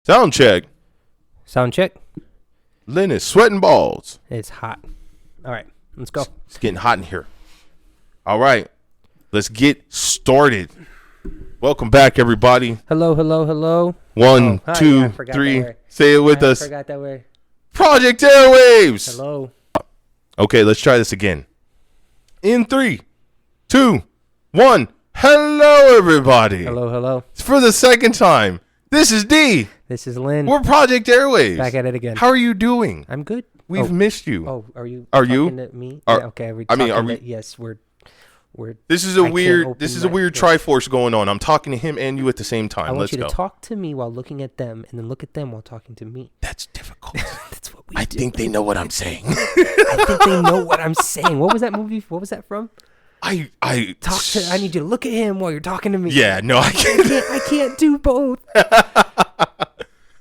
Sound check. Sound check. Lynn is sweating balls. It's hot. All right, let's go. It's getting hot in here. All right, let's get started. Welcome back, everybody. Hello, hello, hello. One, two, three. Say it with us. I forgot that word. Project Airwaves. Hello. Okay, let's try this again. In 3, 2, 1. Hello, everybody. Hello, hello. It's for the second time. This is D. This is Lynn. We're Project Airwaves. Back at it again. How are you doing? I'm good. We've missed you. Oh, are you? Are talking you? To me? Are- Yeah, okay. are we- Yes, we're. This is a I can't weird. open This is a my- weird Triforce going on. I'm talking to him and you at the same time. I want Let's you go. to talk to me while looking at them, and then look at them while talking to me. That's difficult. That's what we I do. think they know what I'm saying. I think they know what I'm saying. What was that movie? What was that from? I I need you to look at him while you're talking to me. Yeah, no, I can't. I can't do both.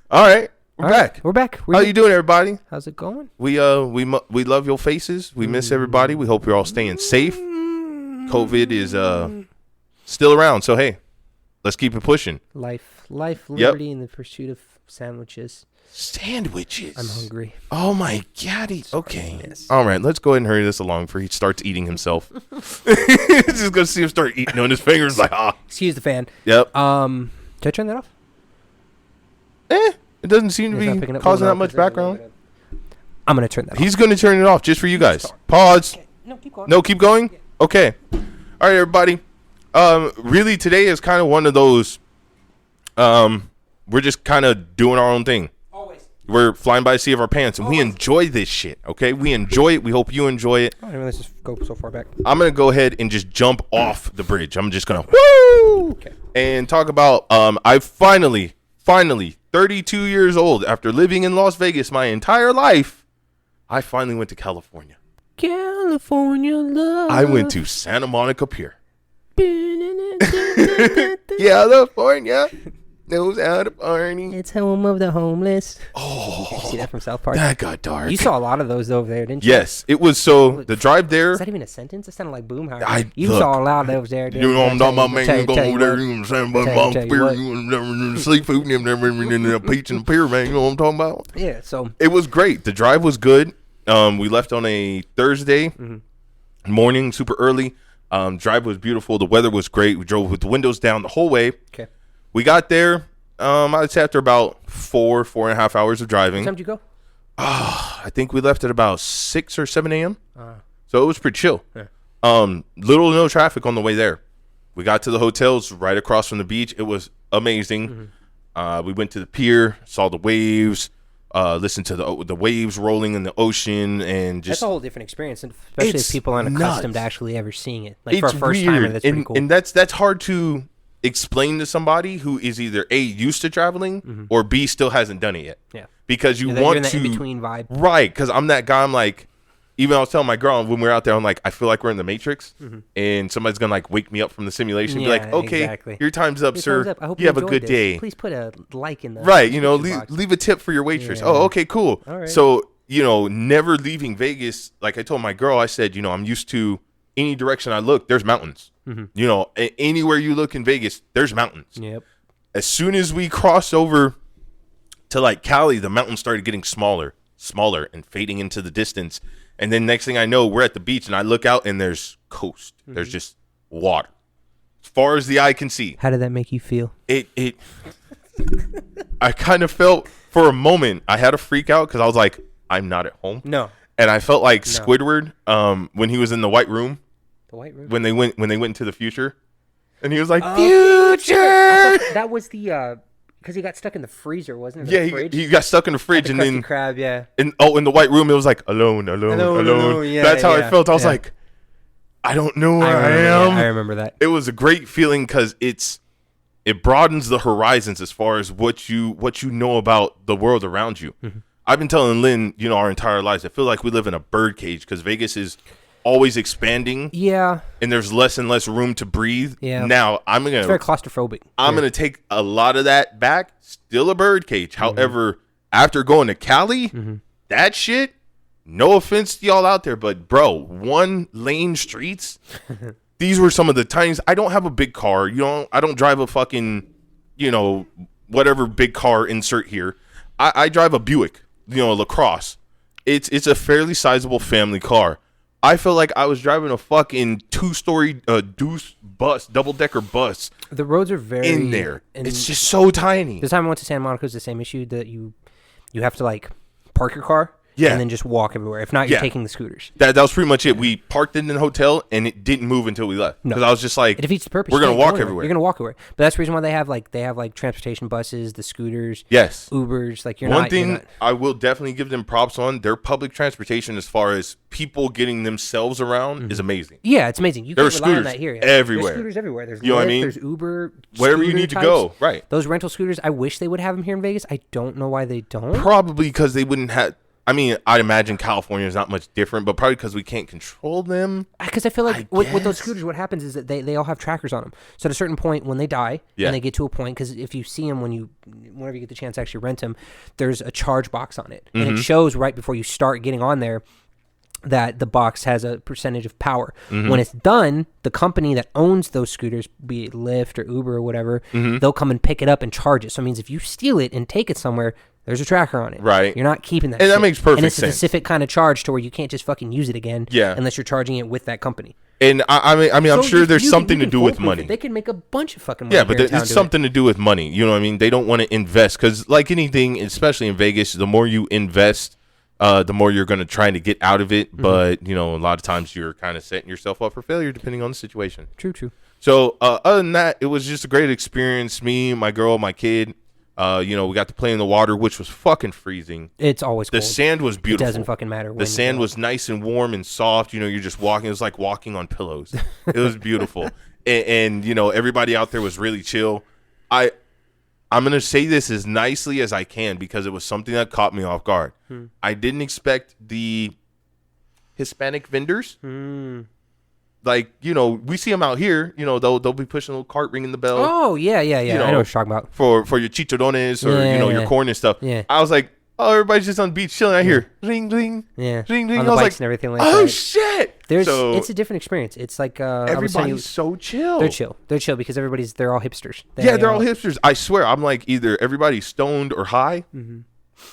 All right, we're back. We're back. How you doing, everybody? How's it going? We love your faces. We miss everybody. We hope you're all staying safe. COVID is still around, so hey, let's keep it pushing. Life, liberty, and the pursuit of sandwiches. Sandwiches. I'm hungry. Oh my god. Okay. Yes. All right, let's go ahead and hurry this along before he starts eating himself. Just gonna see him start eating on his fingers like Excuse the fan. Yep. Did I turn that off? It doesn't seem to It's not be picking up causing well that much enough, 'cause background. I'm gonna turn that off. He's gonna turn it off just for you guys. Pause. Okay. No, keep going. No, keep going. Okay. All right, everybody. Really, today is kind of one of those. We're just kind of doing our own thing. Always. We're flying by the seat of our pants, and we enjoy this shit. Okay, we enjoy it. We hope you enjoy it. Oh, let's just go so far back. I'm gonna go ahead and just jump off the bridge. I'm just gonna woo and talk about. I finally, 32 years old after living in Las Vegas my entire life, I finally went to California. California love. I went to Santa Monica Pier. California knows how to party. It's home of the homeless. Oh, Did you see that from South Park? that got dark. You saw a lot of those over there, didn't you? Yes, it was. So the drive there. Is that even a sentence? It sounded like Boomhauer. Look, saw a lot of those there. You know what I'm talking about, man? You go over there, you you know what I'm saying? About Pier, you seafood, and a peach and pier, man. You know what I'm talking about? Yeah, so. It was great. The drive was good. We left on a Thursday morning, super early. Drive was beautiful. The weather was great. We drove with the windows down the whole way. Okay. We got there. I'd say after about 4.5 hours of driving. What time did you go? I think we left at about 6 or 7 a.m. So it was pretty chill. Yeah. Little to no traffic on the way there. We got to the hotels right across from the beach. It was amazing. We went to the pier, saw the waves, listened to the waves rolling in the ocean, and just That's a whole different experience, especially if people aren't accustomed to actually ever seeing it. Like for a it's first weird. timer, that's pretty cool. And that's hard to explain to somebody who is either A, used to traveling, or B, still hasn't done it yet. Yeah. Because you You're want in that to in-between vibe. Right, because I'm that guy. I'm like, even I was telling my girl when we were out there, I'm like, I feel like we're in the Matrix, and somebody's gonna like wake me up from the simulation and be like, okay, exactly. your time's up, Your sir. time's up. I hope you have a enjoyed good this. day. Please put a like in the Right, you know, description box. leave a tip for your waitress. Yeah. Oh, okay, cool. All right. So, you know, never leaving Vegas. Like I told my girl, I said, you know, I'm used to any direction I look, there's mountains. You know, anywhere you look in Vegas, there's mountains. Yep. As soon as we crossed over to like Cali, the mountains started getting smaller, and fading into the distance. And then next thing I know, we're at the beach, and I look out, and there's coast. There's just water, as far as the eye can see. How did that make you feel? It. I kind of felt for a moment I had a freak out because I was like, I'm not at home. No. And I felt like Squidward, when he was in the white room. The white room. When they went into the future, and he was like, future. That was the because he got stuck in the freezer, wasn't it? Yeah, he got stuck in the fridge, and then crab, yeah. in the white room, it was like alone. Yeah, That's how yeah, I felt. I was yeah. like, I don't know where I am. I remember that. It was a great feeling because it broadens the horizons as far as what you know about the world around you. I've been telling Lynn, you know, our entire lives, I feel like we live in a bird cage because Vegas is always expanding. Yeah. And there's less and less room to breathe. Yeah. Now It's very claustrophobic. I'm gonna take a lot of that back. Still a bird cage. However, after going to Cali, that shit, no offense to y'all out there, but bro, 1 lane streets. These were some of the tiniest. I don't have a big car. I don't drive a fucking, whatever big car insert here. I drive a Buick, a LaCrosse. It's a fairly sizable family car. I feel like I was driving a fucking 2-story Deuce bus, double-decker bus. The roads are very in there. It's just so tiny. The time I went to Santa Monica is the same issue that you have to like park your car. Yeah. And then just walk everywhere. If not, you're taking the scooters. That was pretty much it. We parked it in the hotel, and it didn't move until we left. Because I was just like, it defeats the purpose. We're going to walk everywhere. You're going to walk everywhere. But that's the reason why they have like transportation buses, the scooters, yes, Ubers. Like One thing I will definitely give them props on, their public transportation as far as people getting themselves around is amazing. Yeah, it's amazing. You can't rely on that here. Everywhere. There's scooters everywhere. There's you know what I mean? There's Uber. Wherever you need to go. Right. Those rental scooters, I wish they would have them here in Vegas. I don't know why they don't. Probably because they wouldn't have. I mean, I'd imagine California is not much different, but probably because we can't control them. Because I feel like with those scooters, what happens is that they all have trackers on them. So at a certain point, when they die, and they get to a point, because if you see them whenever you get the chance to actually rent them, there's a charge box on it. And it shows right before you start getting on there that the box has a percentage of power. When it's done, the company that owns those scooters, be it Lyft or Uber or whatever, they'll come and pick it up and charge it. So it means if you steal it and take it somewhere, there's a tracker on it. Right. You're not keeping that And shit. that makes perfect sense. And it's sense. a specific kind of charge to where you can't just fucking use it again unless you're charging it with that company. And I mean, I'm sure there's something to do with money. They can make a bunch of fucking money. Yeah, but it's something to do with money. You know what I mean? They don't want to invest because, like anything, especially in Vegas, the more you invest, the more you're going to try to get out of it. But, a lot of times you're kind of setting yourself up for failure depending on the situation. True. So other than that, it was just a great experience. Me, my girl, my kid. We got to play in the water, which was fucking freezing. It's always cold. The sand was beautiful. It doesn't fucking matter. The sand was nice and warm and soft. You're just walking. It was like walking on pillows. It was beautiful. and everybody out there was really chill. I'm going to say this as nicely as I can because it was something that caught me off guard. I didn't expect the Hispanic vendors. Like, we see them out here, they'll be pushing a little cart, ringing the bell. Oh, yeah. I know what you're talking about. For your chicharrones or, your corn and stuff. Yeah. I was like, oh, everybody's just on the beach chilling out here. Ring, ring. Yeah. Ring, ring. On the I was bikes like, and everything like oh, that. shit. It's a different experience. It's like, everybody's so chill. They're chill. They're chill because they're all hipsters. They're all hipsters. I swear. I'm like either everybody's stoned or high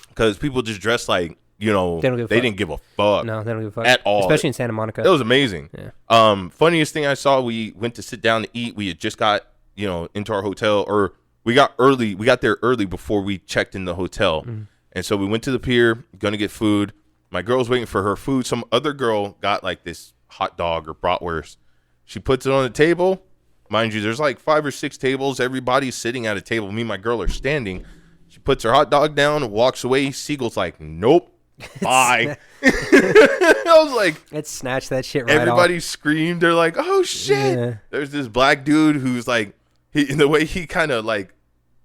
because people just dress like, they didn't give a fuck. No, they don't give a fuck. At all. Especially in Santa Monica. It was amazing. Yeah. Funniest thing I saw, we went to sit down to eat. We had just got, into our hotel, or we got early. We got there early before we checked in the hotel. And so we went to the pier, going to get food. My girl's waiting for her food. Some other girl got like this hot dog or bratwurst. She puts it on the table. Mind you, there's like 5 or 6 tables. Everybody's sitting at a table. Me and my girl are standing. She puts her hot dog down, walks away. Siegel's like, nope. Bye. I was like, let's snatch that shit right everybody off. Screamed. They're like, oh shit. Yeah. There's this black dude who's like, the way he kind of like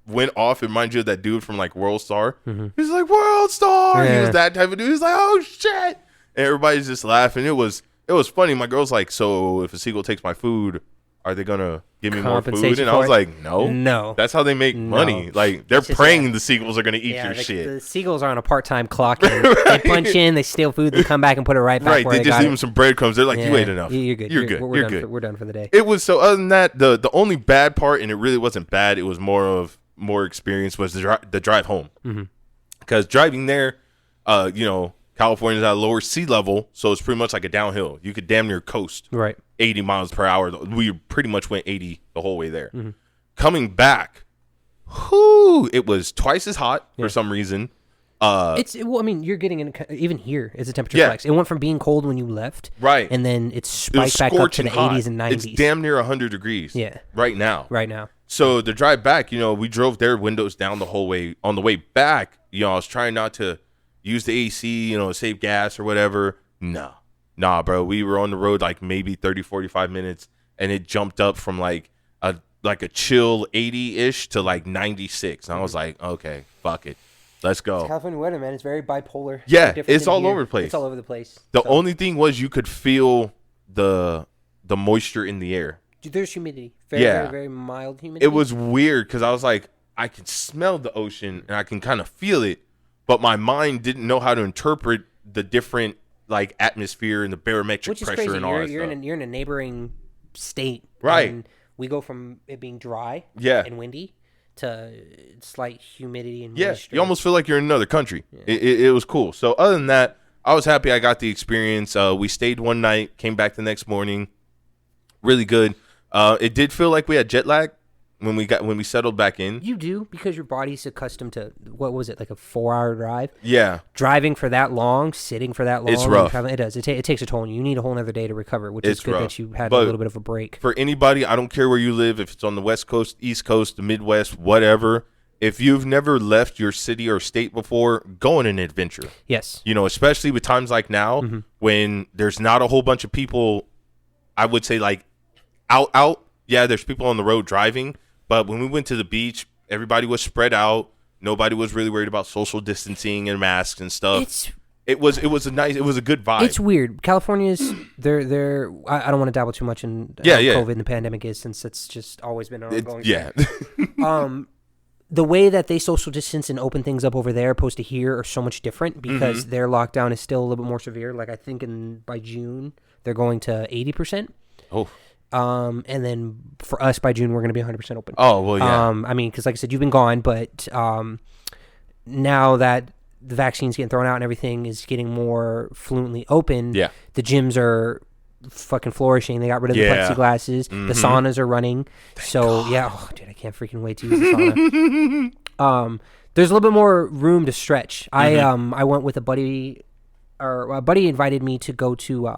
went off, it reminds you of that dude from like World Star. He's like, World Star. He was that type of dude. He's like, oh shit. And everybody's just laughing. It was funny. My girl's like, so if a seagull takes my food, are they gonna give me more food? And I was like, no. That's how they make money. Like they're praying the seagulls are gonna eat your shit. The seagulls are on a part-time clock. And they punch in, they steal food, they come back and put it right back. Right. Where They just leave them some breadcrumbs. They're like, you ate enough. You're good. You're good. You're good. We're done for the day. It was so. Other than that, the only bad part, and it really wasn't bad. It was more experience was the drive home. Because driving there, California's at a lower sea level, so it's pretty much like a downhill. You could damn near coast. Right. 80 miles per hour. We pretty much went 80 the whole way there. Coming back, it was twice as hot for some reason. You're getting even here. It's a temperature flex. It went from being cold when you left, right, and then it spiked back up to the 80s and 90s. It's damn near 100 degrees. Yeah. Right now. So the drive back, we drove their windows down the whole way. On the way back, I was trying not to use the AC, save gas or whatever. Nah, bro. We were on the road like maybe 30, 45 minutes, and it jumped up from like a chill 80-ish to like 96. And I was like, okay, fuck it. Let's go. It's California weather, man. It's very bipolar. Yeah, it's all over the place. It's all over the place. The only thing was you could feel the moisture in the air. There's humidity. Very, very mild humidity. It was weird because I was like, I can smell the ocean and I can kind of feel it, but my mind didn't know how to interpret the different like atmosphere and the barometric pressure crazy. And all that you're stuff. You're in a neighboring state. Right. And we go from it being dry Yeah. and windy to slight humidity and Yeah, moisture. you almost feel like you're in another country. Yeah. It was cool. So other than that, I was happy I got the experience. We stayed one night, came back the next morning. Really good. It did feel like we had jet lag when we settled back in. You do, because your body's accustomed to, what was it, like a 4-hour drive? Yeah. Driving for that long, sitting for that long. It's rough. It does. It takes a toll on you. You need a whole other day to recover, which is good rough. that you had But a little bit of a break. For anybody, I don't care where you live, if it's on the West Coast, East Coast, the Midwest, whatever. If you've never left your city or state before, go on an adventure. Yes. You know, especially with times like now when there's not a whole bunch of people, I would say like out. Yeah, there's people on the road driving. But when we went to the beach, everybody was spread out. Nobody was really worried about social distancing and masks and stuff. It was a good vibe. It's weird. California's they're I don't want to dabble too much in how COVID and the pandemic is, since it's just always been an ongoing thing. The way that they social distance and open things up over there opposed to here are so much different, because their lockdown is still a little bit more severe. Like I think by June they're going to 80%. Oh. And then for us by June we're going to be 100% open. Oh, well, yeah. I mean, because like I said, you've been gone, but now that the vaccine's getting thrown out and everything is getting more fluently open, the gyms are fucking flourishing. They got rid of the plexiglasses. The saunas are running. Dude, I can't freaking wait to use the sauna. There's a little bit more room to stretch. I went with a buddy, or a buddy invited me to go to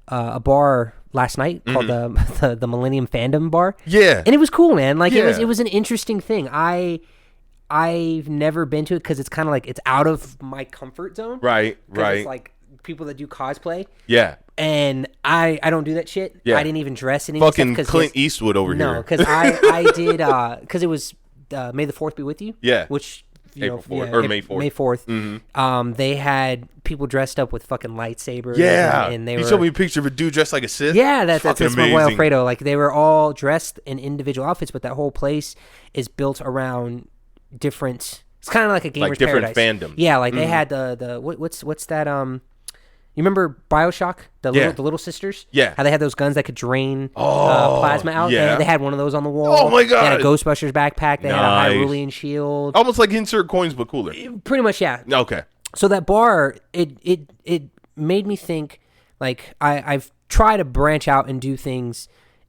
a bar last night called the Millennium Fandom Bar. Yeah. And it was cool, man. Like it was an interesting thing. I've never been to it because it's kind of like it's out of my comfort zone. Right. It's like people that do cosplay. Yeah. And I don't do that shit. Yeah. I didn't even dress in any fucking stuff Clint Eastwood over here. No, because I did because it was May the 4th be with you. Yeah. Which April 4th or May 4th. May 4th. They had people dressed up with fucking lightsabers. Yeah. And they he showed me a picture of a dude dressed like a Sith. Yeah, that's my boy Alfredo. Like they were all dressed in individual outfits, but that whole place is built around different. It's kind of like a gamer's different paradise. Fandoms. Yeah, like they had the what's that you remember BioShock, the little sisters? Yeah. How they had those guns that could drain plasma out? Yeah. They had one of those on the wall. Oh, my God. They had a Ghostbusters backpack. They had a Hyrulean shield. Almost like insert coins, but cooler. Pretty much, yeah. Okay. So that bar, it made me think, like, I've tried to branch out and do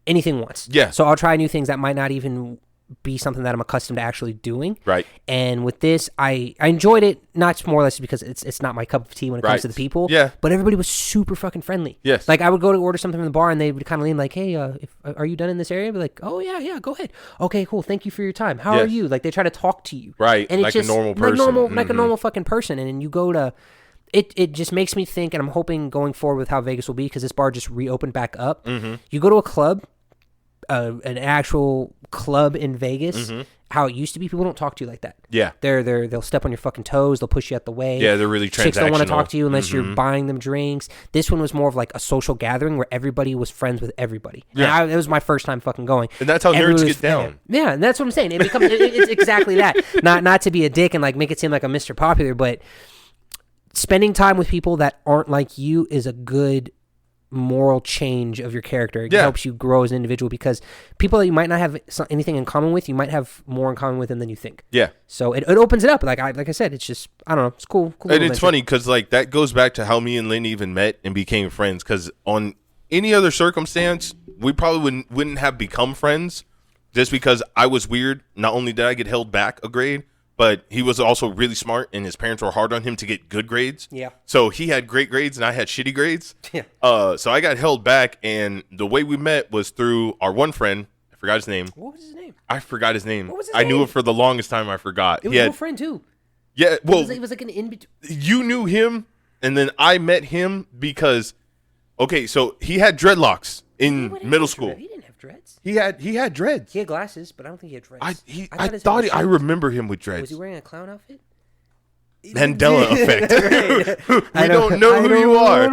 anything once. Yeah. So I'll try new things that might not even be something that I'm accustomed to actually doing. Right. And with this, I enjoyed it, not more or less because it's not my cup of tea when it comes to the people. Yeah. But everybody was super fucking friendly. Yes. Like I would go to order something from the bar and they would kind of lean like, hey, are you done in this area? I'd be like, oh yeah, go ahead. Okay, cool. Thank you for your time. How are you? Like they try to talk to you. Right. And like a normal person. Like a normal fucking person. And then you go to, it just makes me think, and I'm hoping going forward with how Vegas will be, because this bar just reopened back up. You go to a club, an actual club in Vegas, how it used to be, people don't talk to you like that. Yeah. They'll step on your fucking toes, they'll push you out the way. Yeah, they're really transactional. Chicks don't want to talk to you unless you're buying them drinks. This one was more of like a social gathering where everybody was friends with everybody. Yeah. And it was my first time fucking going. And that's how nerds get down. Yeah, and that's what I'm saying. It becomes it's exactly that. Not to be a dick and like make it seem like I'm Mr. Popular, but spending time with people that aren't like you is a good moral change of your character. It helps you grow as an individual, because people that you might not have anything in common with, you might have more in common with them than you think. Yeah. So it opens it up. Like I said, it's just, I don't know, it's cool. And it's funny because like that goes back to how me and Lynn even met and became friends, because on any other circumstance, we probably wouldn't have become friends, just because I was weird. Not only did I get held back a grade, but he was also really smart, and his parents were hard on him to get good grades. Yeah. So he had great grades, and I had shitty grades. Yeah. So I got held back, and the way we met was through our one friend. I forgot his name. What was his name? I forgot his name. What was his name? I knew it for the longest time. I forgot. It was your friend, too. Yeah, well. It was like an in-between. You knew him, and then I met him because, okay, so he had dreadlocks in middle school. He didn't have dreads. He had dreads. He had glasses, but I don't think he had dreads. I remember him with dreads. Was he wearing a clown outfit? Mandela effect. We don't know who you are,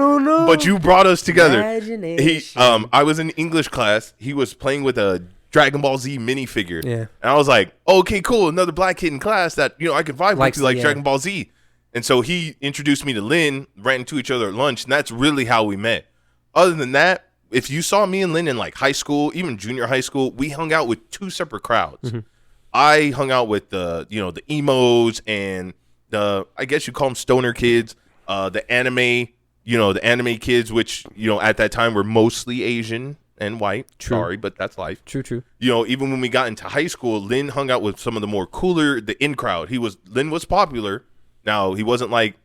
but you brought us together. I was in English class. He was playing with a Dragon Ball Z minifigure. Yeah. And I was like, okay, cool. Another black kid in class that, I could vibe with, like Dragon Ball Z. And so he introduced me to Lynn, ran into each other at lunch, and that's really how we met. Other than that, if you saw me and Lynn in like high school, even junior high school, we hung out with two separate crowds. I hung out with the emos and I guess you call them stoner kids, the anime kids, which, at that time were mostly Asian and white. True. Sorry, but that's life. True. Even when we got into high school, Lynn hung out with some of the more cooler, the in crowd. Lynn was popular. Now, he wasn't like,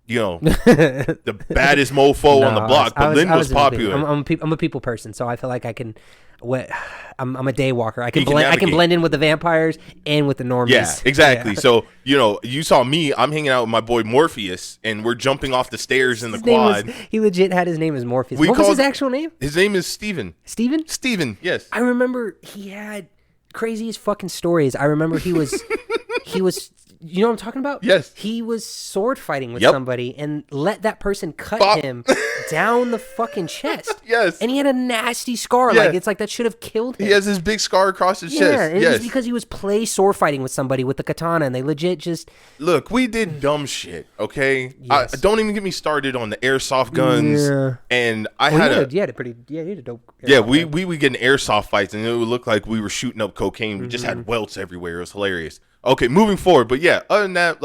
the baddest mofo on the block, but Lynn was popular. I'm a people person, so I feel like I can. I'm a day walker. I can blend in with the vampires and with the normies. Yeah, exactly. Yeah. So you saw me. I'm hanging out with my boy Morpheus, and we're jumping off the stairs in the quad. He legit had his name as Morpheus. What was his actual name? His name is Steven. Steven. Yes. I remember he had craziest fucking stories. I remember he was. You know what I'm talking about? Yes. He was sword fighting with somebody and let that person cut him down the fucking chest. Yes. And he had a nasty scar. Yeah. Like, it's like that should have killed him. He has this big scar across his chest. Yeah, it was because he was sword fighting with somebody with the katana, and they legit just... Look, we did dumb shit, okay? Yes. Don't even get me started on the airsoft guns. Yeah. And he had a dope... Yeah, we would get in airsoft fights, and it would look like we were shooting up cocaine. We just had welts everywhere. It was hilarious. Okay, moving forward. But yeah, other than that,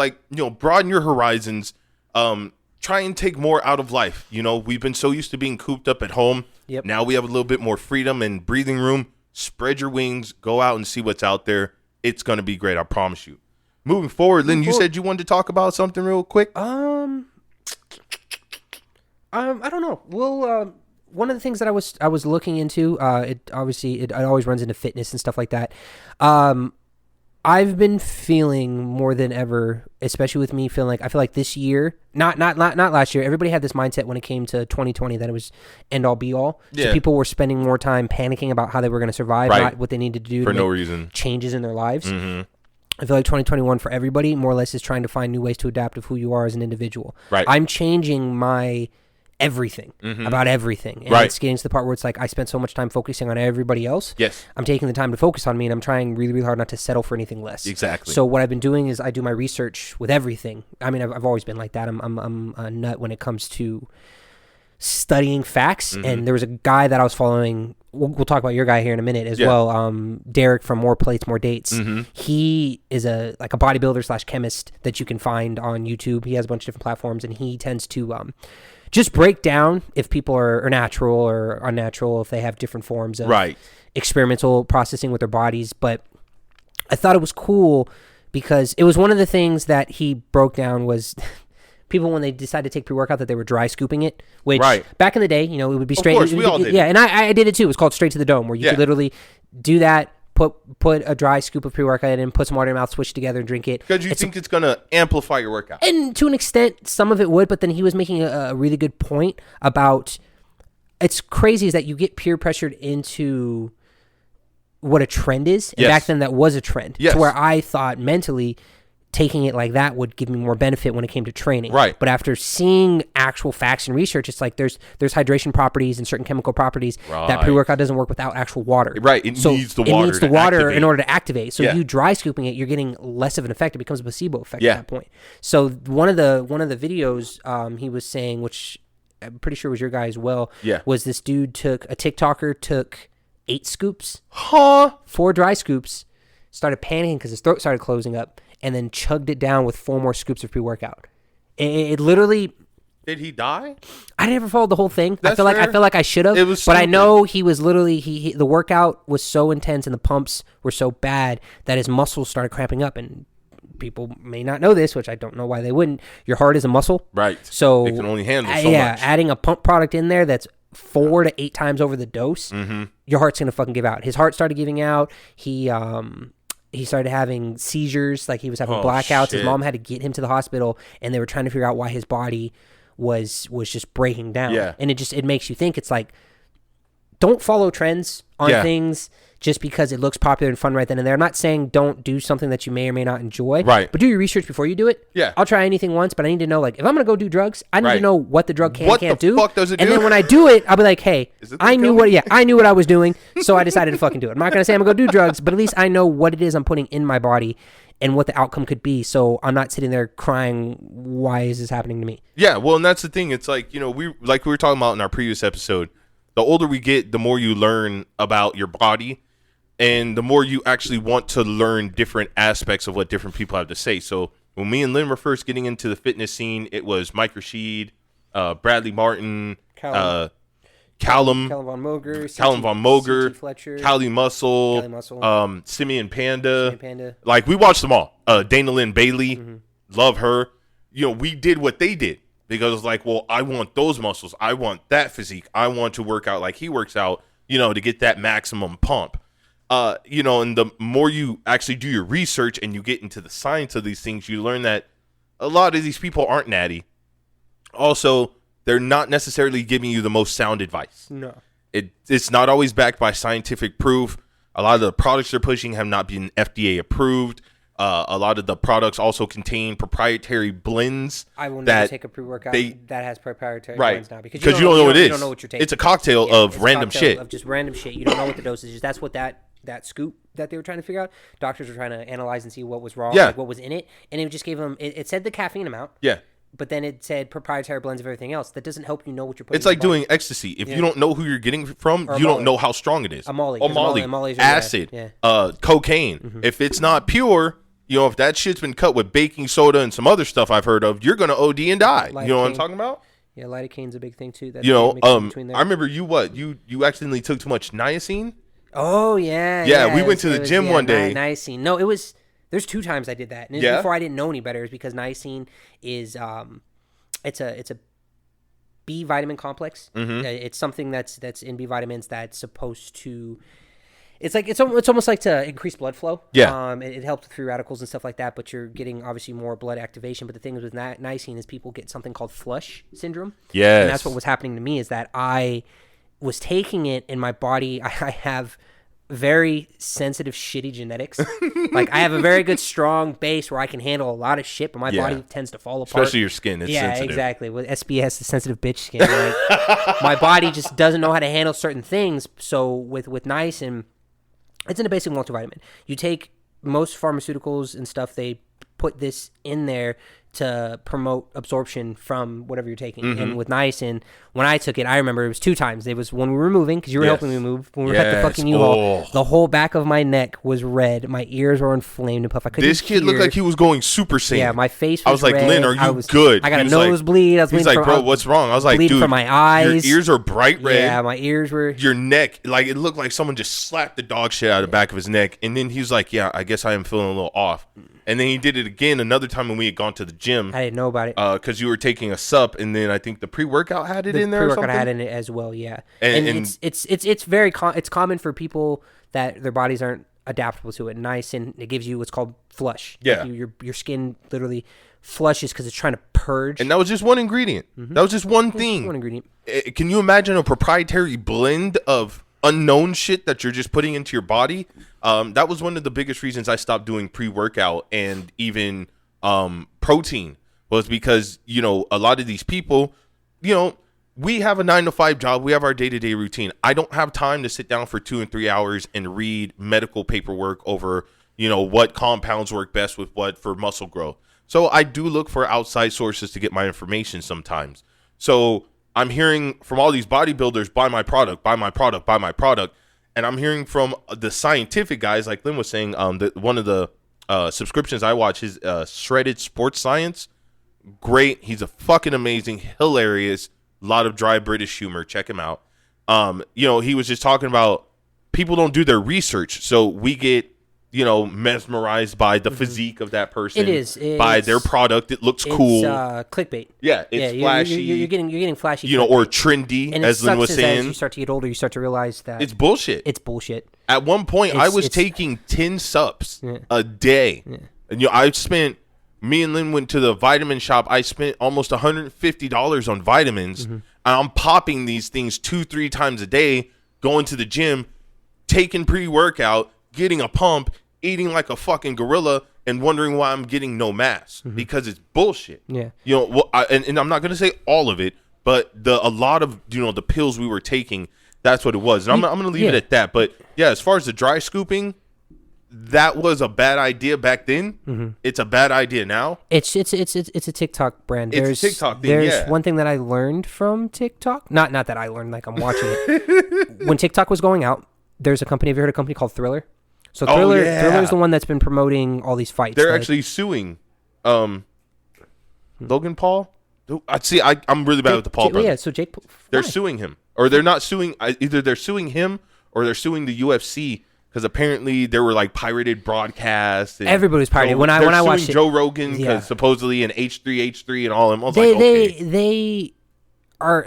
broaden your horizons. Try and take more out of life. We've been so used to being cooped up at home. Yep. Now we have a little bit more freedom and breathing room. Spread your wings. Go out and see what's out there. It's going to be great. I promise you. Moving forward, Lynn, you said you wanted to talk about something real quick. I don't know. Well, one of the things that I was looking into, it always runs into fitness and stuff like that. I've been feeling more than ever, especially with me feeling like I feel like this year, not last year. Everybody had this mindset when it came to 2020 that it was end all be all. Yeah. So people were spending more time panicking about how they were going to survive, not what they needed to do for no reason, changes in their lives. Mm-hmm. I feel like 2021 for everybody more or less is trying to find new ways to adapt of who you are as an individual. Right. I'm changing my everything about everything, and it's getting to the part where it's like I spent so much time focusing on everybody else. Yes, I'm taking the time to focus on me, and I'm trying really, really hard not to settle for anything less. Exactly. So what I've been doing is I do my research with everything. I mean, I've always been like that. I'm a nut when it comes to studying facts. And there was a guy that I was following. We'll talk about your guy here in a minute as well. Derek from More Plates, More Dates. He is a bodybuilder / chemist that you can find on YouTube. He has a bunch of different platforms, and he tends to just break down if people are natural or unnatural, if they have different forms of experimental processing with their bodies. But I thought it was cool because it was one of the things that he broke down was people, when they decided to take pre-workout, that they were dry scooping it, which back in the day, it would be straight. Of course, we all did. Yeah, and I did it too. It was called straight to the dome, where you could literally do that, put a dry scoop of pre-workout in, put some water in your mouth, switch together, and drink it. Because you think it's going to amplify your workout. And to an extent, some of it would, but then he was making a really good point about, it's crazy is that you get peer pressured into what a trend is. And back then that was a trend. Yes. To where I thought mentally taking it like that would give me more benefit when it came to training. Right. But after seeing actual facts and research, it's like there's hydration properties and certain chemical properties that pre-workout doesn't work without actual water. Right. It needs the water in order to activate. So you dry scooping it, you're getting less of an effect. It becomes a placebo effect at that point. So one of the videos he was saying, which I'm pretty sure was your guy as well, was this dude took 8 scoops, 4 dry scoops, started panicking because his throat started closing up, and then chugged it down with 4 more scoops of pre-workout. It literally... Did he die? I never followed the whole thing. I feel like I should have. But I know he was literally... the workout was so intense and the pumps were so bad that his muscles started cramping up. And people may not know this, which I don't know why they wouldn't. Your heart is a muscle. Right. So it can only handle so much. Adding a pump product in there that's 4 to 8 times over the dose, your heart's going to fucking give out. His heart started giving out. He started having seizures, like he was having blackouts. Shit. His mom had to get him to the hospital, and they were trying to figure out why his body was just breaking down. Yeah. And it makes you think. It's like, don't follow trends on things just because it looks popular and fun right then and there. I'm not saying don't do something that you may or may not enjoy. Right. But do your research before you do it. Yeah. I'll try anything once, but I need to know, like, if I'm going to go do drugs, I need to know what the drug can't do. What the fuck does it do? And then when I do it, I'll be like, hey, I knew what I was doing, so I decided to fucking do it. I'm not going to say I'm going to go do drugs, but at least I know what it is I'm putting in my body and what the outcome could be, so I'm not sitting there crying, why is this happening to me? Yeah, well, and that's the thing. It's like, we were talking about in our previous episode, the older we get, the more you learn about your body. and the more you actually want to learn different aspects of what different people have to say. So when me and Lynn were first getting into the fitness scene, it was Mike Rashid, Bradley Martin, Callum Von Moger, Fletcher, Cali Muscle, Simeon Panda. Like, we watched them all. Dana Lynn Bailey, love her. You know, we did what they did because it's like, well, I want those muscles. I want that physique. I want to work out like he works out, you know, to get that maximum pump. You know, and the more you actually do your research and you get into the science of these things, you learn that a lot of these people aren't natty. Also, they're not necessarily giving you the most sound advice. No. It's not always backed by scientific proof. A lot of the products they're pushing have not been FDA approved. A lot of the products also contain proprietary blends. I will never take a pre-workout that has proprietary blends now because you don't know what it is. You don't know what you're taking. It's a cocktail of random shit. Of just random shit. You don't know what the dosage is. That's what that scoop that they were trying to figure out. Doctors were trying to analyze and see what was wrong, like what was in it, and it just gave them. It said the caffeine amount. Yeah. But then it said proprietary blends of everything else. That doesn't help you know what you're putting. It's like doing ecstasy. If you don't know who you're getting from, you don't know how strong it is. Molly, acid, cocaine. If it's not pure, you know, if that shit's been cut with baking soda and some other stuff I've heard of, you're gonna OD and die. You know what I'm talking about? Yeah, lidocaine's a big thing too. You know, I remember you accidentally took too much niacin. Oh yeah. We went to the gym one day. Niacin. No, it was. There's 2 times I did that. And it was before I didn't know any better. It's because niacin is it's a B vitamin complex. It's something that's in B vitamins that's supposed to. It's almost like to increase blood flow. Yeah. It helps with free radicals and stuff like that, but you're getting obviously more blood activation. But the thing with niacin is people get something called flush syndrome. Yes. And that's what was happening to me is that I was taking it in my body. I have very sensitive, shitty genetics. Like, I have a very good, strong base where I can handle a lot of shit, but my body tends to fall apart. Especially your skin. It's sensitive. Exactly. With SBS, the sensitive bitch skin. Like, my body just doesn't know how to handle certain things. So with niacin, it's in a basic multivitamin. You take most pharmaceuticals and stuff, they put this in there to promote absorption from whatever you're taking. And with niacin, when I took it, I remember it was 2 times. It was when we were moving, because you were helping me move. When we were at the fucking U-Haul, the whole back of my neck was red. My ears were inflamed and puffed. I couldn't This kid looked like he was going Super Saiyan. Yeah, my face was red. I was like, Lynn, are you good? I got a nosebleed. He's like, bro, what's wrong? I was like, dude, from my eyes. Your ears are bright red. Yeah, my ears were. Your neck, like, it looked like someone just slapped the dog shit out of the back of his neck. And then he was like, yeah, I guess I am feeling a little off. And then he did it again another time when we had gone to the gym. I didn't know about it. Because you were taking a sup, and then I think the pre-workout had it in there or something? The pre-workout had it in it as well, yeah. And it's very it's common for people that their bodies aren't adaptable to it. Niacin, it gives you what's called flush. Yeah. Like your skin literally flushes because it's trying to purge. And that was just one ingredient. That was just one thing. One ingredient. Can you imagine a proprietary blend of unknown shit that you're just putting into your body? That was one of the biggest reasons I stopped doing pre-workout and even protein, was because, you know, a lot of these people, you know, we have a 9-to-5 job. We have our day-to-day routine. I don't have time to sit down for 2 and 3 hours and read medical paperwork over, you know, what compounds work best with what for muscle growth. So I do look for outside sources to get my information sometimes. So I'm hearing from all these bodybuilders, buy my product, buy my product, buy my product. And I'm hearing from the scientific guys, like Lynn was saying, one of the subscriptions I watch is Shredded Sports Science. Great. He's a fucking amazing, hilarious, lot of dry British humor. Check him out. You know, he was just talking about people don't do their research. So we get, you know, mesmerized by the physique of that person. It's by their product. It looks cool. Clickbait. Yeah, it's flashy. You're getting flashy. You know, or trendy, and as Lynn was saying. As you start to get older, you start to realize that it's bullshit. It's bullshit. At one point, I was taking 10 sups a day. Yeah. And, you know, me and Lynn went to the vitamin shop. I spent almost $150 on vitamins. And I'm popping these things 2-3 times a day, going to the gym, taking pre-workout, getting a pump, eating like a fucking gorilla, and wondering why I'm getting no mass because it's bullshit. Yeah, you know, and I'm not gonna say all of it, but a lot of, you know, the pills we were taking, that's what it was. And I'm gonna leave it at that. But yeah, as far as the dry scooping, that was a bad idea back then. It's a bad idea now. It's a TikTok brand. It's a TikTok thing. There's one thing that I learned from TikTok. Not that I learned, like I'm watching it. When TikTok was going out, there's a company. Have you heard of a company called Thriller? So Thriller is the one that's been promoting all these fights. They're actually suing Logan Paul. I'm really bad with the Paul brothers. Yeah, so Jake. They're suing him, or they're not suing. Either they're suing him or they're suing the UFC because apparently there were like pirated broadcasts. And everybody's pirated. When I watched it, Joe Rogan because supposedly an H3 and all of them. I was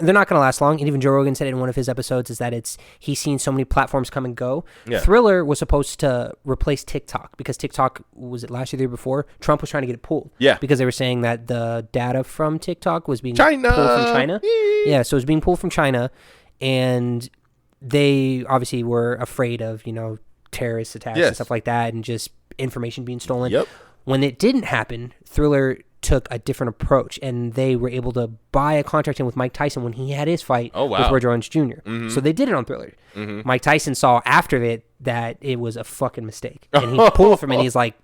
they're not going to last long. And even Joe Rogan said it in one of his episodes is that he's seen so many platforms come and go. Yeah. Thriller was supposed to replace TikTok because TikTok, was it last year, the year before? Trump was trying to get it pulled. Yeah. Because they were saying that the data from TikTok was being pulled from China. Yeah, so it was being pulled from China. And they obviously were afraid of, terrorist attacks and stuff like that and just information being stolen. Yep. When it didn't happen, Thriller took a different approach, and they were able to buy a contract in with Mike Tyson when he had his fight with Roy Jones Jr. Mm-hmm. So they did it on Thriller. Mm-hmm. Mike Tyson saw after it that it was a fucking mistake, and he pulled from it. And he's like,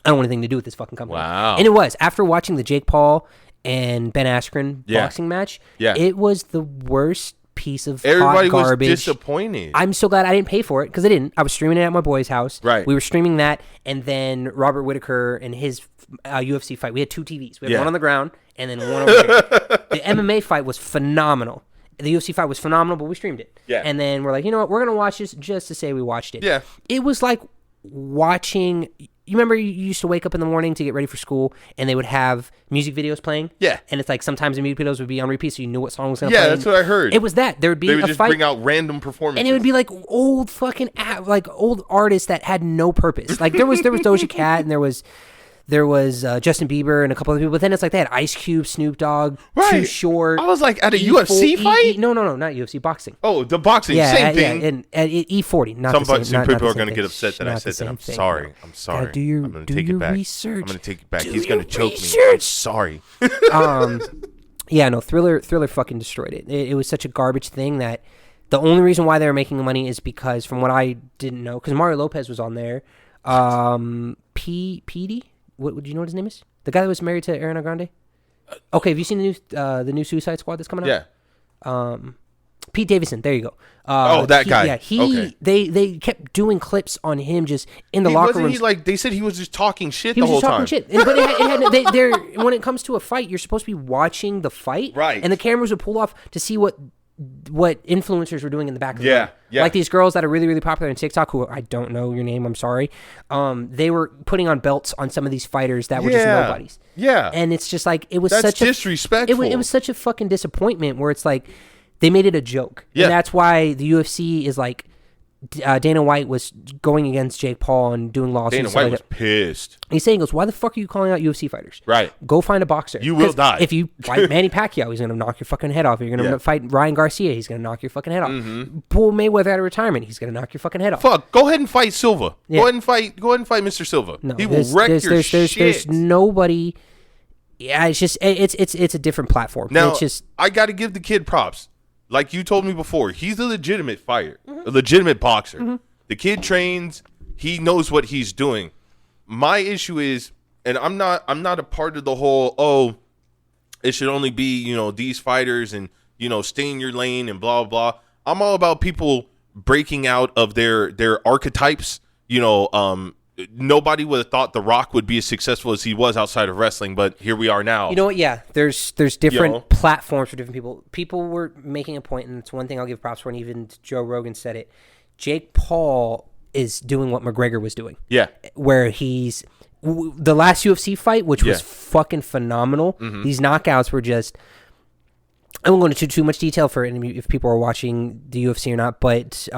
I don't want anything to do with this fucking company. Wow. And it was after watching the Jake Paul and Ben Askren boxing match. Yeah. It was the worst piece of Everybody hot garbage. was disappointed. I'm so glad I didn't pay for it because I didn't. I was streaming it at my boy's house. Right. We were streaming that, and then Robert Whitaker and his UFC fight. We had two TVs. We had one on the ground and then one over here. The MMA fight was phenomenal. The UFC fight was phenomenal, but we streamed it. Yeah. And then we're like, you know what? We're going to watch this just to say we watched it. Yeah. It was like watching... You remember you used to wake up in the morning to get ready for school, and they would have music videos playing? Yeah. And it's like sometimes the music videos would be on repeat, so you knew what song was going to play. Yeah, that's what I heard. It was that. There would be a fight. They would just bring out random performances. And it would be like old fucking... like old artists that had no purpose. Like there was Doja Cat, and there was Justin Bieber and a couple of people, but then it's like they had Ice Cube, Snoop Dogg, Too Short. I was like, at a UFC fight? No, not UFC, boxing. Oh, the boxing, same thing. Yeah, and at E40, not Some the same. people not are going to get upset that I said that. I'm sorry. I'm sorry. Do your I'm going to take it back. research. I'm going to take it back. He's going to choke me. I'm sorry. Yeah, no, Thriller fucking destroyed it. It was such a garbage thing that the only reason why they were making money is because, from what I didn't know, because Mario Lopez was on there. PD? What do you know what his name is? The guy that was married to Ariana Grande? Okay, have you seen the new Suicide Squad that's coming out? Yeah. Pete Davidson, there you go. That guy. Yeah, okay. They kept doing clips on him just in the locker room. They said he was just talking shit the whole time. He was just talking shit. But when it comes to a fight, you're supposed to be watching the fight. Right. And the cameras would pull off to see what influencers were doing in the back of the room. Yeah. Like these girls that are really, really popular on TikTok, who I don't know your name, I'm sorry. They were putting on belts on some of these fighters that were just nobodies. Yeah. And it's just like, it was That's such disrespectful. It was such a fucking disappointment where it's like, they made it a joke. Yeah. And that's why the UFC is like, Dana White was going against Jake Paul and doing lawsuits. Dana White was pissed. He's saying, why the fuck are you calling out UFC fighters? Right. Go find a boxer. You will die. If you fight Manny Pacquiao, he's going to knock your fucking head off. If you're going to fight Ryan Garcia, he's going to knock your fucking head off. Mm-hmm. Pull Mayweather out of retirement, he's going to knock your fucking head off. Fuck. Go ahead and fight Silva. Yeah. Go ahead and fight Mr. Silva. No, he will wreck your shit. There's nobody. Yeah, it's just it's a different platform. Now, it's just, I got to give the kid props. Like you told me before, he's a legitimate fighter, a legitimate boxer. Mm-hmm. The kid trains. He knows what he's doing. My issue is, and I'm not a part of the whole, it should only be, these fighters and, stay in your lane and blah, blah. I'm all about people breaking out of their archetypes. Nobody would have thought The Rock would be as successful as he was outside of wrestling, but here we are now. You know what? Yeah, there's different platforms for different people. People were making a point, and it's one thing I'll give props for, and even Joe Rogan said it. Jake Paul is doing what McGregor was doing. Yeah. Where he's... The last UFC fight, which was fucking phenomenal, these knockouts were just... I won't go into too much detail for it if people are watching the UFC or not, but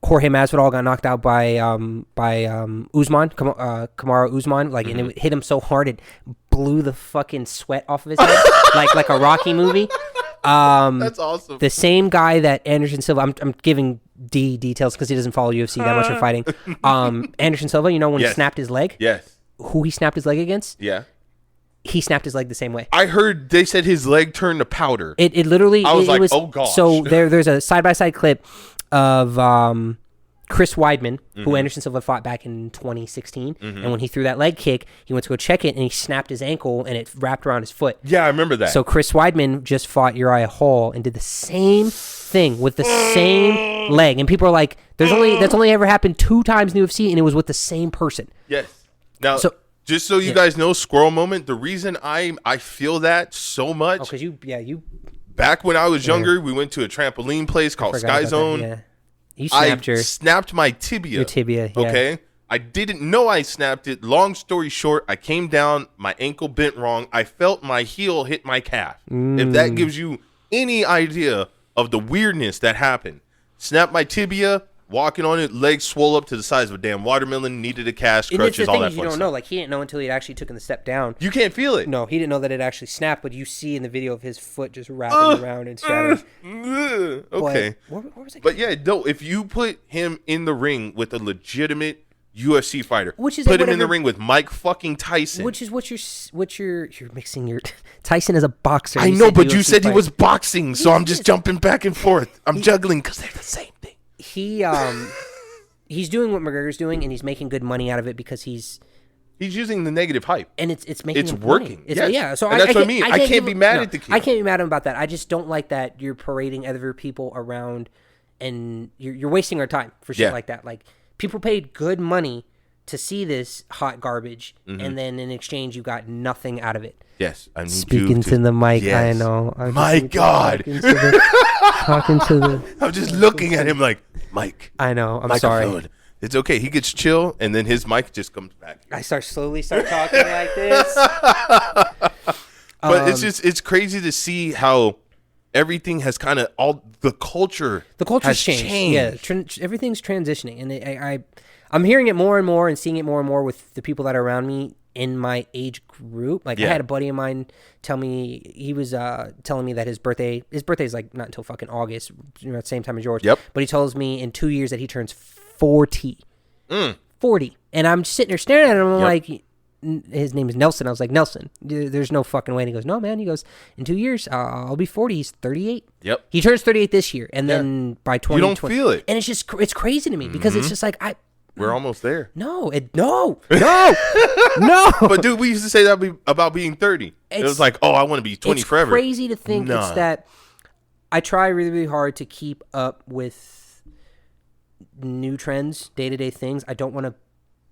Jorge Masvidal got knocked out by Usman, Kamaru Usman, and it hit him so hard it blew the fucking sweat off of his head, like a Rocky movie. That's awesome. The same guy that Anderson Silva, I'm giving details because he doesn't follow UFC that much for fighting. Anderson Silva, when he snapped his leg? Yes. Who he snapped his leg against? Yeah. He snapped his leg the same way. I heard they said his leg turned to powder. It literally... I was oh gosh. So there's a side-by-side clip of Chris Weidman, who Anderson Silva fought back in 2016, and when he threw that leg kick, he went to go check it, and he snapped his ankle, and it wrapped around his foot. Yeah, I remember that. So Chris Weidman just fought Uriah Hall and did the same thing with the same leg, and people are like, that's only ever happened 2 times in the UFC, and it was with the same person. Yes. Now, just so you guys know, squirrel moment, the reason I feel that so much. Oh, because you. Back when I was younger, we went to a trampoline place called Sky Zone. Yeah. You snapped my tibia. Your tibia, yeah. Okay? I didn't know I snapped it. Long story short, I came down, my ankle bent wrong. I felt my heel hit my calf. If that gives you any idea of the weirdness that happened. Snapped my tibia, walking on it, legs swole up to the size of a damn watermelon, needed a cast, crutches, all that fun stuff. You don't know. Like, he didn't know until he actually took the step down. You can't feel it. No, he didn't know that it actually snapped, but you see in the video of his foot just wrapping around and shattering. Okay. What was it? But yeah, no, if you put him in the ring with a legitimate UFC fighter, put him in the ring with Mike fucking Tyson. Which is what you're mixing your Tyson is a boxer. I know, but you said he was boxing, so I'm just jumping back and forth. I'm juggling because they're the same thing. He's doing what McGregor's doing, and he's making good money out of it because he's using the negative hype, and it's making it's working. Yeah, so and that's what I mean. I can't be mad at the kid. I can't be mad at him about that. I just don't like that you're parading other people around, and you're wasting our time for shit like that. Like, people paid good money to see this hot garbage, and then in exchange you got nothing out of it. Yes, I need speaking to the mic. Yes. I know. My God, talking to the. I'm just looking at him like, Mike. I know. I'm sorry. It's okay. He gets chill, and then his mic just comes back. I slowly start talking like this. But it's crazy to see how everything has kind of the culture's changed. Yeah, everything's transitioning, and I'm hearing it more and more and seeing it more and more with the people that are around me in my age group. Like, I had a buddy of mine tell me, he was telling me that his birthday is like not until fucking August, at the same time as yours. Yep. But he tells me in 2 years that he turns 40. 40. And I'm sitting there staring at him, and I'm like, his name is Nelson. I was like, Nelson, there's no fucking way. And he goes, no, man. He goes, in 2 years, I'll be 40. He's 38. Yep. He turns 38 this year. And then by 2020. You don't feel it. And it's crazy to me because it's just like, we're almost there. No. But dude, we used to say that about being 30. It was like, I want to be 20 forever. It's crazy to think it's that I try really, really hard to keep up with new trends, day-to-day things. I don't want to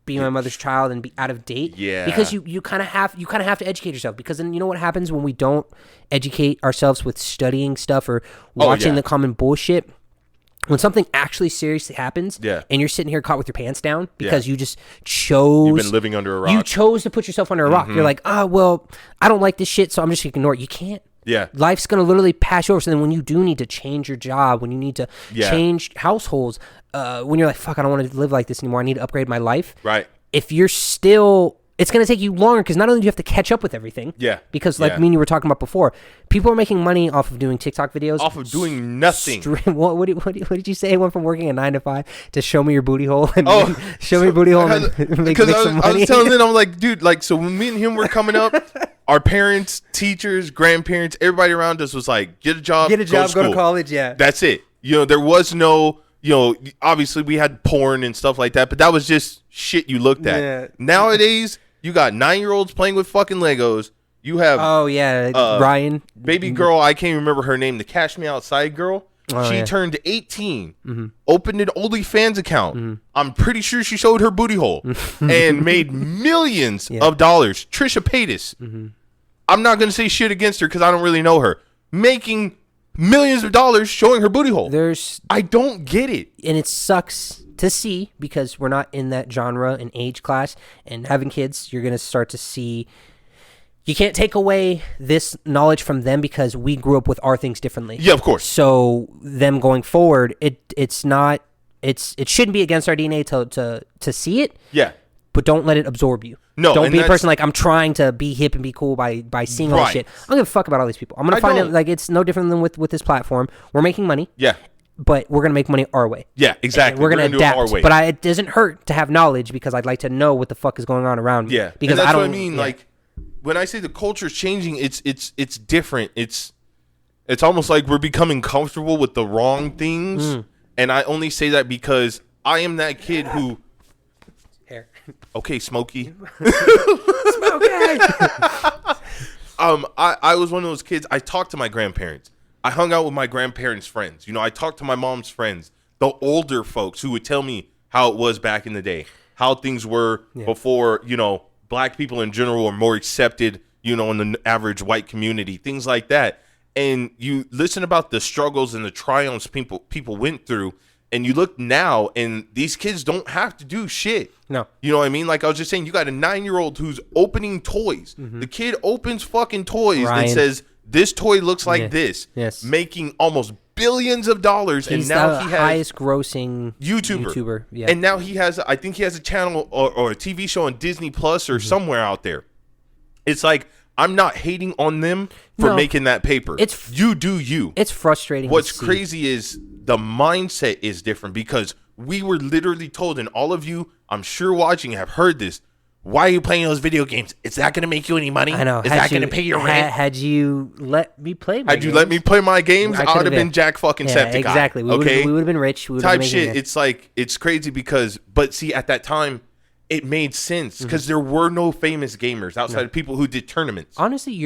be my mother's child and be out of date. Yeah. Because you kind of have to educate yourself, because then you know what happens when we don't educate ourselves with studying stuff or watching the common bullshit. When something actually seriously happens, and you're sitting here caught with your pants down because you just chose... You've been living under a rock. You chose to put yourself under a rock. You're like, well, I don't like this shit, so I'm just going to ignore it. You can't. Yeah. Life's going to literally pass you over. So then when you do need to change your job, when you need to change households, when you're like, fuck, I don't want to live like this anymore, I need to upgrade my life. Right. If you're still... It's going to take you longer because not only do you have to catch up with everything. Yeah. Because like me and you were talking about before, people are making money off of doing TikTok videos. Off of doing nothing. What did you say? It went from working a 9 to 5 to show me your booty hole and show me your booty hole and make some money. I was telling them, I'm like, dude, like, so when me and him were coming up, our parents, teachers, grandparents, everybody around us was like, get a job, go to college. Yeah. That's it. There was no... obviously we had porn and stuff like that, but that was just shit you looked at. Yeah. Nowadays, you got 9-year-olds playing with fucking Legos. You have Ryan, baby girl. I can't remember her name. The Cash Me Outside girl. She turned 18, opened an OnlyFans account. I'm pretty sure she showed her booty hole and made millions of dollars. Trisha Paytas. I'm not gonna say shit against her because I don't really know her. Making millions of dollars showing her booty hole. I don't get it. And it sucks to see because we're not in that genre and age class, and having kids, you're going to start to see, you can't take away this knowledge from them because we grew up with our things differently. Yeah, of course. So them going forward, it shouldn't be against our DNA to see it. Yeah. But don't let it absorb you. No, don't be a person like, I'm trying to be hip and be cool by seeing all this shit. I don't give a fuck about all these people. I'm gonna find it like it's no different than with this platform. We're making money. Yeah. But we're gonna make money our way. Yeah, exactly. And we're gonna adapt. Do it our way. But it doesn't hurt to have knowledge because I'd like to know what the fuck is going on around me. Yeah. Because that's what I mean. Yeah. Like when I say the culture's changing, it's different. It's almost like we're becoming comfortable with the wrong things. And I only say that because I am that kid who. Hair. Okay, Smokey. Smokey. I was one of those kids. I talked to my grandparents. I hung out with my grandparents' friends. You know, I talked to my mom's friends, the older folks who would tell me how it was back in the day, how things were before, you know, black people in general were more accepted, you know, in the average white community, things like that. And you listen about the struggles and the triumphs people went through, and you look now, and these kids don't have to do shit. No. You know what I mean? Like I was just saying, you got a 9-year-old who's opening toys. The kid opens fucking toys and says, this toy looks like this. Yes. Making almost billions of dollars. He's and now the he has highest grossing YouTuber. Yeah. And now he has, I think he has a channel or a TV show on Disney Plus or somewhere out there. It's like, I'm not hating on them for making that paper. You do you. It's frustrating. What's crazy is the mindset is different, because we were literally told, and all of you, I'm sure watching, have heard this. Why are you playing those video games? Is that going to make you any money? I know. Is that going to pay your rent? Had you let me play my games? Had you let me play my games, I would have been Jack fucking Septiceye. Exactly. We would have been rich. Type shit. It's like, it's crazy because, but see, at that time, it made sense because there were no famous gamers outside of people who did tournaments. Honestly,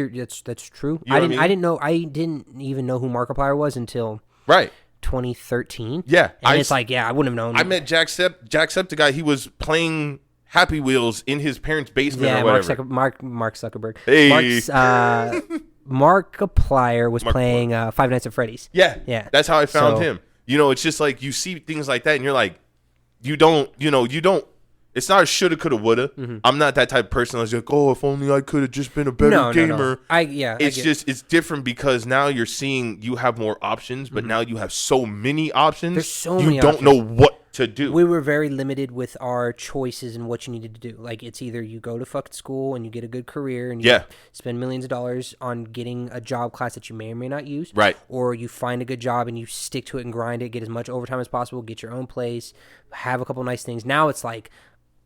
that's true. You know I didn't even know who Markiplier was until 2013. Yeah. And it's like, I wouldn't have known. I met Jack Septiceye. He was playing Happy Wheels in his parents' basement or whatever. Mark Zuckerberg. Hey. Markiplier was playing Five Nights at Freddy's. Yeah. That's how I found him. You know, it's just like you see things like that and you're like, you don't. It's not a shoulda, coulda, woulda. I'm not that type of person that's like, oh, if only I could have just been a better gamer. No. It's different because now you're seeing you have more options, but now you have so many options. There's so many options. You don't know what to do. We were very limited with our choices and what you needed to do. Like, it's either you go to fucking school and you get a good career and you spend millions of dollars on getting a job class that you may or may not use. Right. Or you find a good job and you stick to it and grind it, get as much overtime as possible, get your own place, have a couple nice things. Now it's like,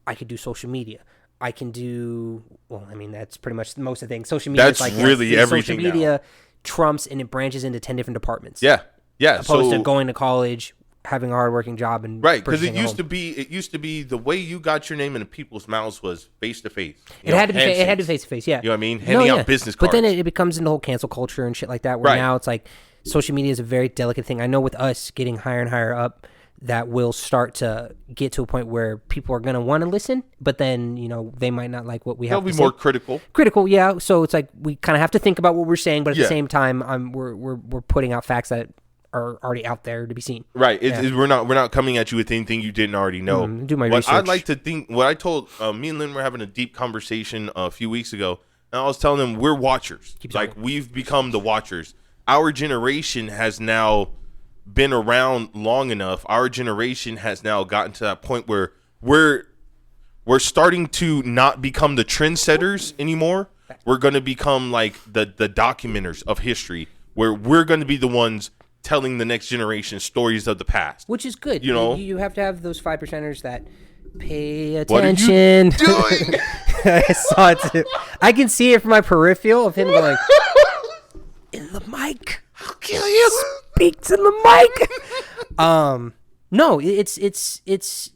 I could do social media. I can do, that's pretty much most of the things. Social media is like really everything. Social media now trumps, and it branches into 10 different departments. Yeah. Opposed to going to college, having a hardworking job, and because it used to be the way you got your name into people's mouths was face to face. It had to be face to face. Yeah. You know what I mean? Handing out business cards. But then it becomes into the whole cancel culture and shit like that. Where now it's like social media is a very delicate thing. I know with us getting higher and higher up, that will start to get to a point where people are going to want to listen, but then, they might not like what we have to say. They'll be more critical. Critical, yeah. So it's like we kind of have to think about what we're saying, but at the same time, we're putting out facts that are already out there to be seen. Right. We're not coming at you with anything you didn't already know. Do my research. I'd like to think, what I told, me and Lynn were having a deep conversation a few weeks ago, and I was telling them we're watchers. We've become the watchers. Our generation has now been around long enough. Our generation has now gotten to that point where we're starting to not become the trendsetters anymore. We're going to become like the documenters of history, where we're going to be the ones telling the next generation stories of the past, which is good. You have to have those 5%ers that pay What are attention. you doing? I saw it too. I can see it from my peripheral of him going in the mic. I'll kill you. Speaks in the mic. No, it's.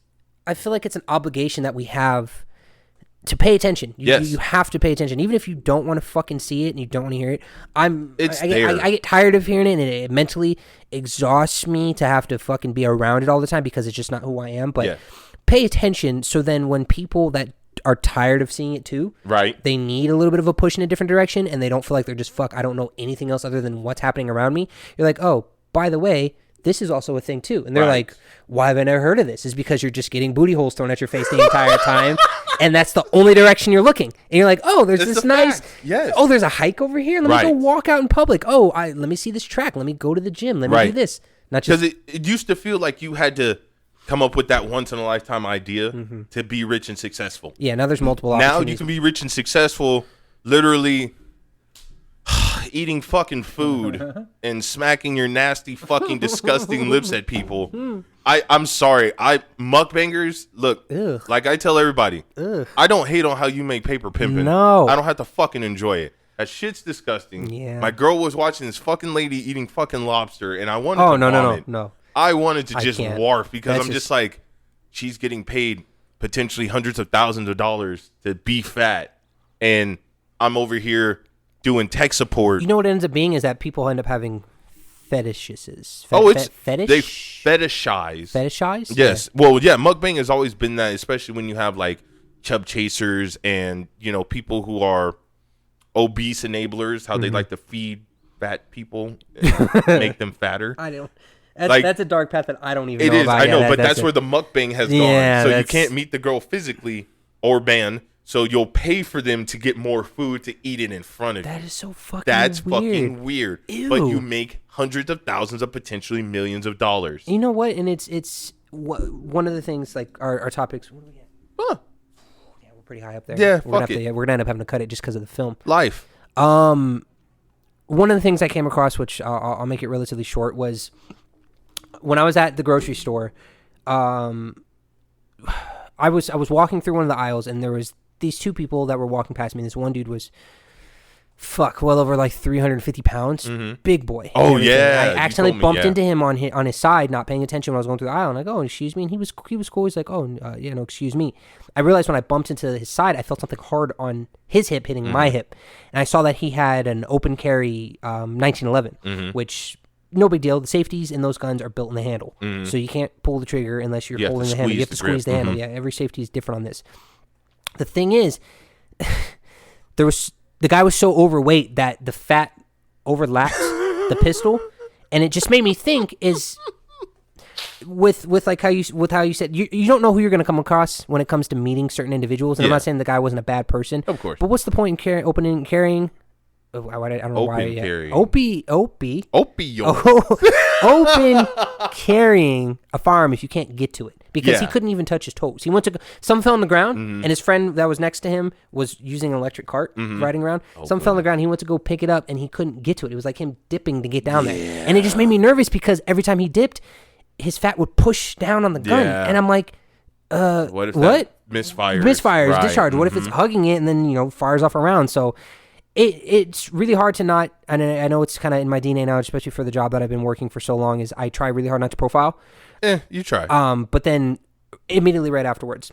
I feel like it's an obligation that we have to pay attention. You have to pay attention, even if you don't want to fucking see it and you don't want to hear it. I get tired of hearing it, and it mentally exhausts me to have to fucking be around it all the time because it's just not who I am. But pay attention, so then when people that are tired of seeing it too, right, they need a little bit of a push in a different direction, and they don't feel like they're just I don't know anything else other than what's happening around me. You're like, oh, by the way, this is also a thing too. And they're like, why have I never heard of this? Is because you're just getting booty holes thrown at your face the entire time, and that's the only direction you're looking. And you're like, oh, there's this nice, oh, there's a hike over here. Let me go walk out in public. Oh, let me see this track. Let me go to the gym. Let me do this. Not just because it used to feel like you had to come up with that once in a lifetime idea to be rich and successful. Yeah, now there's multiple opportunities. Now you can be rich and successful literally eating fucking food and smacking your nasty fucking disgusting lips at people. I'm sorry. Mukbangers, look, like I tell everybody, I don't hate on how you make paper pimping. No. I don't have to fucking enjoy it. That shit's disgusting. Yeah. My girl was watching this fucking lady eating fucking lobster, and I wanted to vomit. No. I wanted to just warf because I'm just like, she's getting paid potentially hundreds of thousands of dollars to be fat, and I'm over here doing tech support. You know what it ends up being is that people end up having fetishes. Fetish? They fetishize. Fetishize? Yes. Yeah. Well, yeah, mukbang has always been that, especially when you have like chub chasers and, you know, people who are obese enablers, how they like to feed fat people and make them fatter. I don't. That's a dark path that I don't even know about. It is, I know, but that's where the mukbang has gone. So you can't meet the girl physically or ban, so you'll pay for them to get more food to eat it in front of you. That is so fucking That's weird. fucking weird. Ew. But you make hundreds of thousands of potentially millions of dollars. You know what? And it's one of the things, like our topics. What do we get? Huh. Yeah, we're pretty high up there. Yeah, we're gonna end up having to cut it just because of the film. Life. One of the things I came across, which I'll make it relatively short, was when I was at the grocery store. I was walking through one of the aisles, and there was these two people that were walking past me. This one dude was well over like 350 pounds, big boy. Oh yeah, I accidentally bumped into him on his side, not paying attention when I was going through the aisle. And I go, "Oh, excuse me." And he was cool. He's like, "Oh, no, excuse me." I realized when I bumped into his side, I felt something hard on his hip hitting my hip, and I saw that he had an open carry 1911, which. No big deal. The safeties in those guns are built in the handle. So you can't pull the trigger unless you're holding the handle. You have to squeeze the handle. Yeah, every safety is different on this. The thing is, the guy was so overweight that the fat overlapped the pistol, and it just made me think is with how you said you don't know who you're going to come across when it comes to meeting certain individuals. And I'm not saying the guy wasn't a bad person, of course. But what's the point in carrying? I don't know why. Opioid. Open carrying a firearm if you can't get to it, because he couldn't even touch his toes. He went to some fell on the ground, and his friend that was next to him was using an electric cart riding around. Some fell on the ground. He went to go pick it up, and he couldn't get to it. It was like him dipping to get down there, and it just made me nervous because every time he dipped, his fat would push down on the gun, and I'm like, what if that misfires, right. Discharge. What if it's hugging it and then fires off around? So. It's really hard to not, and I know it's kind of in my DNA now, especially for the job that I've been working for so long, is I try really hard not to profile. You try. But then immediately right afterwards,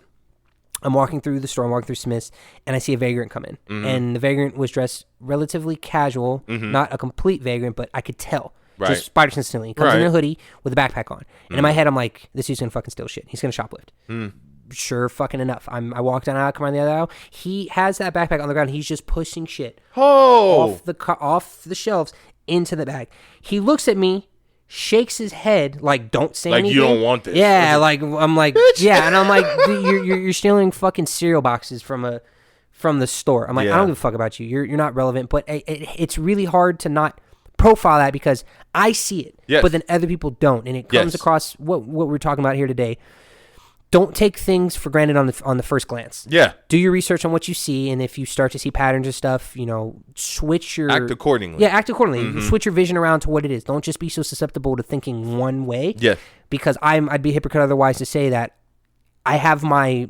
I'm walking through the store, I'm walking through Smith's, and I see a vagrant come in. And the vagrant was dressed relatively casual, not a complete vagrant, but I could tell. Right. Just spider sensitively. He comes in a hoodie with a backpack on. And in my head, I'm like, this dude's going to fucking steal shit. He's going to shoplift. Sure fucking enough. I walk down aisle, come around the other aisle. He has that backpack on the ground. He's just pushing shit off the shelves into the bag. He looks at me, shakes his head like, "Don't say anything." Like you don't want this. Yeah, like I'm like, yeah, and I'm like, you're stealing fucking cereal boxes from the store. I'm like, I don't give a fuck about you. You're not relevant. But it's really hard to not profile that because I see it, but then other people don't, and it comes across what we're talking about here today. Don't take things for granted on the first glance. Yeah. Do your research on what you see, and if you start to see patterns of stuff, switch your... Act accordingly. Yeah, act accordingly. Switch your vision around to what it is. Don't just be so susceptible to thinking one way. Yeah. Because I'd be a hypocrite otherwise to say that I have my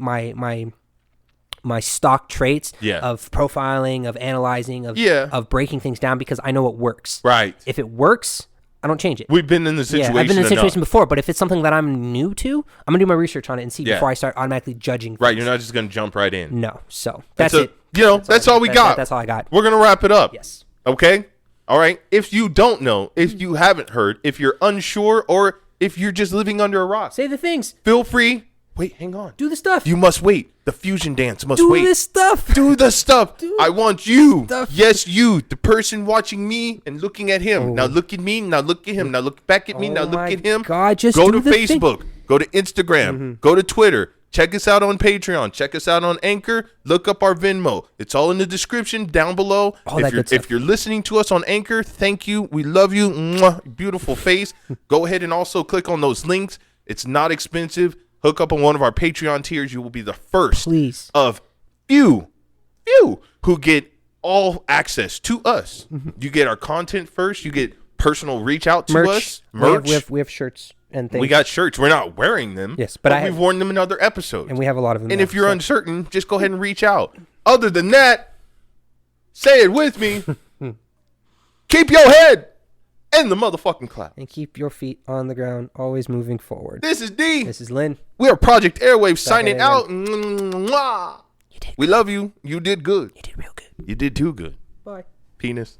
stock traits of profiling, of analyzing, of breaking things down because I know what works. Right. If it works... I don't change it. We've been in the situation. Yeah, I've been in the situation before, but if it's something that I'm new to, I'm gonna do my research on it and see before I start automatically judging things. Right, you're not just gonna jump right in. No, so that's it. That's all we got. That's all I got. We're gonna wrap it up. Yes. Okay. All right. If you don't know, if you haven't heard, if you're unsure, or if you're just living under a rock, say the things. Feel free. Wait, hang on. Do the stuff. You must wait. The fusion dance must wait. Do this stuff. Do the stuff. I want you. Yes, you. The person watching me and looking at him. Now look at me. Now look at him. Now look back at me. Now look at him. God, just go to Facebook. Go to Instagram. Go to Twitter. Check us out on Patreon. Check us out on Anchor. Look up our Venmo. It's all in the description down below. If you're listening to us on Anchor, thank you. We love you. Mwah. Beautiful face. Go ahead and also click on those links. It's not expensive. Hook up on one of our Patreon tiers. You will be the first of few who get all access to us. You get our content first. You get personal reach out to us. Merch. We have shirts and things. We got shirts. We're not wearing them. Yes, but we've worn them in other episodes. And we have a lot of them. And if you're uncertain, just go ahead and reach out. Other than that, say it with me. Keep your head and the motherfucking cloud. And keep your feet on the ground, always moving forward. This is D. This is Lynn. We are Project Airwaves signing at it out. Mwah. We love you. You did good. You did real good. You did too good. Bye. Penis.